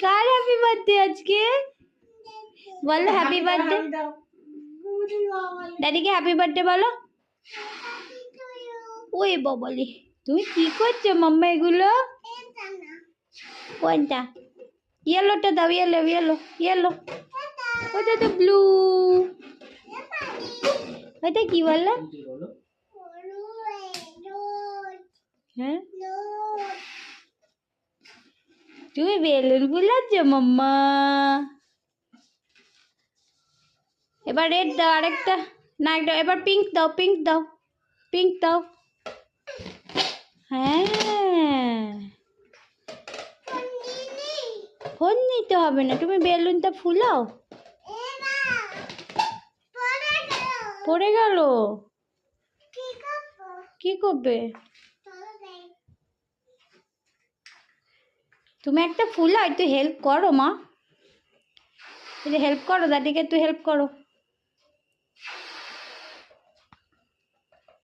কার happy birthday আজকে? বলো happy birthday. ড্যাডিকে happy birthday বলো। ওই বাবালি, তুমি কি করছো মাম্মা এগুলো? কোনটা? ইয়েলোটা দাও, ইয়েলো ইয়েলো ইয়েলো। ওটা তো ব্লু। ওটা কি বললো? হ্যাঁ, তুমি বেলুন ফুলাচ্ছ মাম্মা। এবার রেড দাও, আরেকটা। না একটা, এবার পিঙ্ক দাও, পিঙ্ক দাও, পিঙ্ক দাও। হ্যাঁ, ফোন নিতে হবে না, তুমি বেলুনটা ফুলাও। পড়ে গেল, কি করবে? তুমি একটা ফুলাও, একটু হেল্প করো মা, হেল্প করো দাদিকে, একটু হেল্প করো।